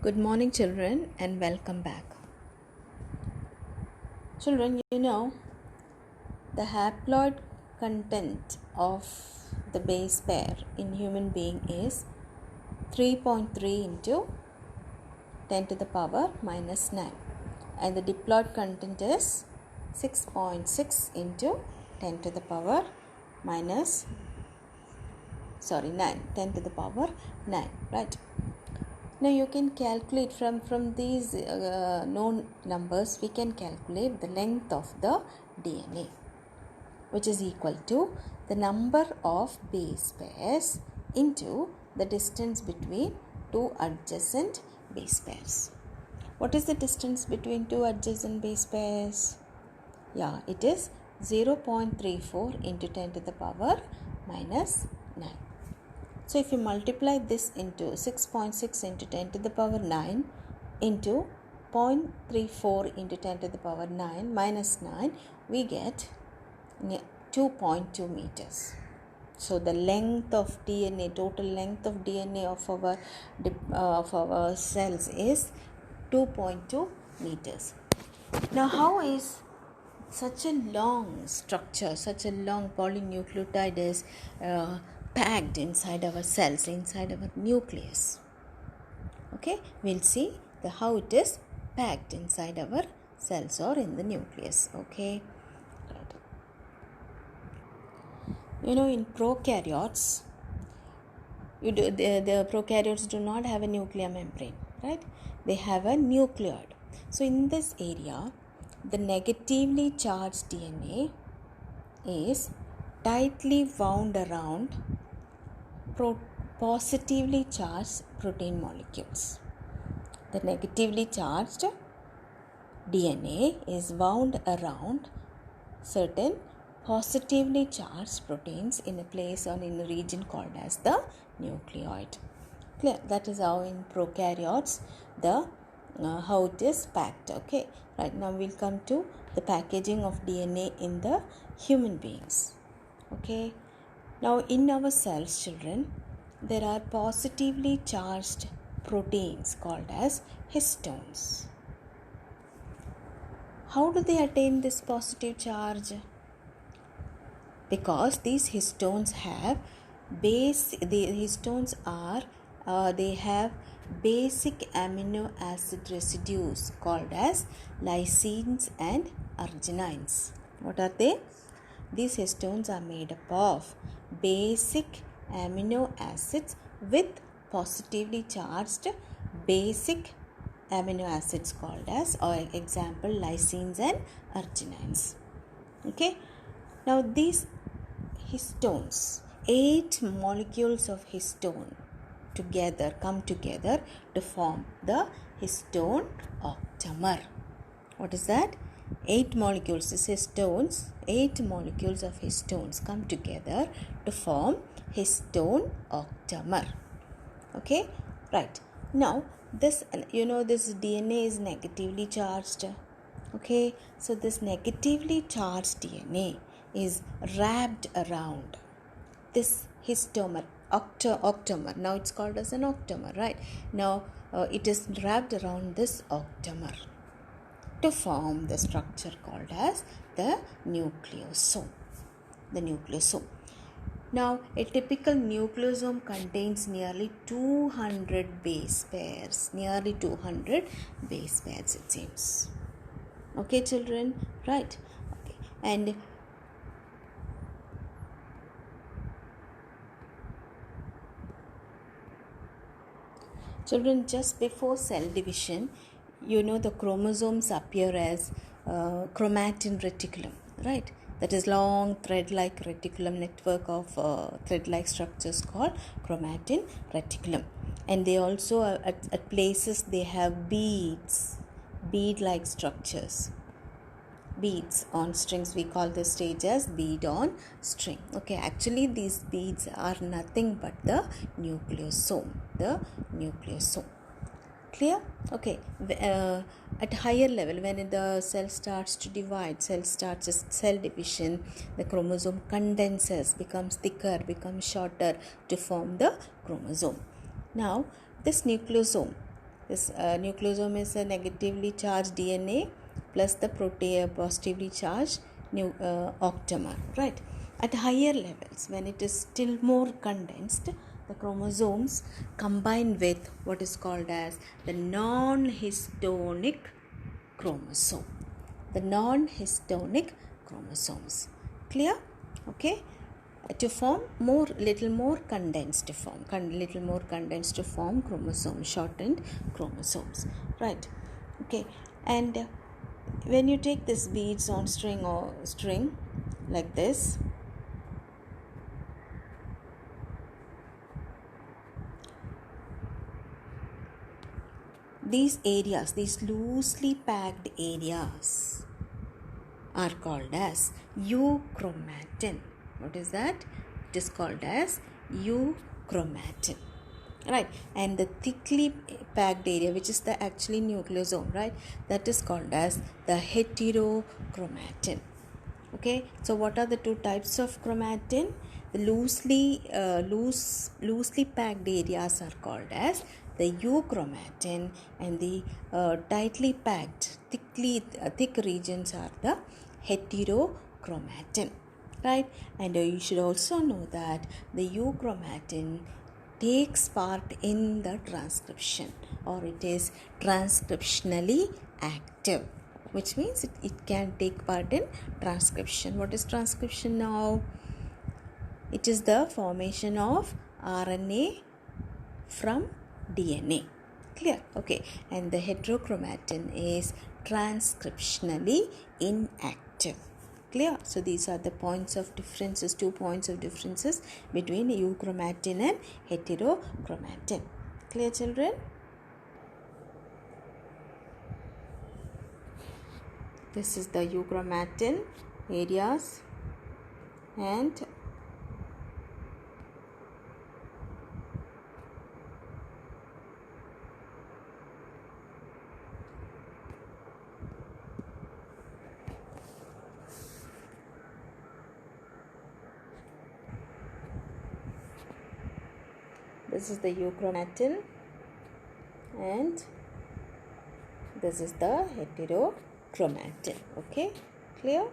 Good morning, children, and welcome back. Children, the haploid content of the base pair in human being is 3.3 into 10 to the power minus 9, and the diploid content is 6.6 into 10 to the power minus 9, 10 to the power 9, right? Now you can calculate from these known numbers, we can calculate the length of the DNA, which is equal to the number of base pairs into the distance between two adjacent base pairs. What is the distance between two adjacent base pairs? Yeah, it is 0.34 into 10 to the power minus 9. So if you multiply this into 6.6 into 10 to the power 9 into 0.34 into 10 to the power 9 minus 9, we get 2.2 meters. So the length of DNA, total length of DNA of our cells is 2.2 meters. Now how is such a long structure, such a long polynucleotide is packed inside our cells, inside our nucleus? Okay, we'll see how it is packed inside our cells or in the nucleus. Okay, in prokaryotes, the prokaryotes do not have a nuclear membrane, right? They have a nucleoid. So in this area, the negatively charged DNA is tightly wound around positively charged protein molecules. The negatively charged DNA is wound around certain positively charged proteins in a place or in a region called as the nucleoid. Clear? That is how in prokaryotes how it is packed. Okay, right, now we'll come to the packaging of DNA in the human beings. Okay, now in our cells, children, there are positively charged proteins called as histones. How do they attain this positive charge? Because these histones have they have basic amino acid residues called as lysines and arginines. What are they? These histones are made up of basic amino acids with positively charged basic amino acids called as, or example, lysines and arginines. Okay, now these histones, 8 molecules of histone come together to form the histone octamer. What is that? 8 molecules, this histones, 8 molecules of histones come together to form histone octamer. Okay, right. Now this DNA is negatively charged. Okay, so this negatively charged DNA is wrapped around this histomer, octamer. Now it's called as an octamer, right? Now it is wrapped around this octamer to form the structure called as the nucleosome. The nucleosome. Now, a typical nucleosome contains nearly 200 base pairs. Nearly 200 base pairs, it seems. Okay, children? Right. Okay. And children, just before cell division, the chromosomes appear as chromatin reticulum, right? That is long thread-like reticulum network of thread-like structures called chromatin reticulum. And they also at places they have bead-like structures. Beads on strings, we call this stage as bead on string. Okay, actually these beads are nothing but the nucleosome. Clear? Okay, at higher level, when the cell starts to divide, cell division, the chromosome condenses, becomes thicker, becomes shorter to form the chromosome. Now this nucleosome This nucleosome is a negatively charged DNA plus the positively charged octamer, right? At higher levels, when it is still more condensed, the chromosomes combine with what is called as the non-histonic chromosome. The non-histonic chromosomes. Clear? Okay. To form little more condensed form chromosome, shortened chromosomes, right? Okay. And when you take this beads on string like this, these loosely packed areas are called as euchromatin. What is that? It is called as euchromatin, right? And the thickly packed area, which is the actually nucleosome, right, that is called as the heterochromatin. Okay, so what are the two types of chromatin? The loosely packed areas are called as the euchromatin, and the tightly packed, thick regions are the heterochromatin, right? And you should also know that the euchromatin takes part in the transcription, or it is transcriptionally active, which means it can take part in transcription. What is transcription now? It is the formation of RNA from DNA. Clear? Okay. And the heterochromatin is transcriptionally inactive. Clear? So these are the points of differences, 2 points of differences between euchromatin and heterochromatin. Clear, children? This is the euchromatin areas, and this is the euchromatin, and this is the heterochromatin. Okay, clear?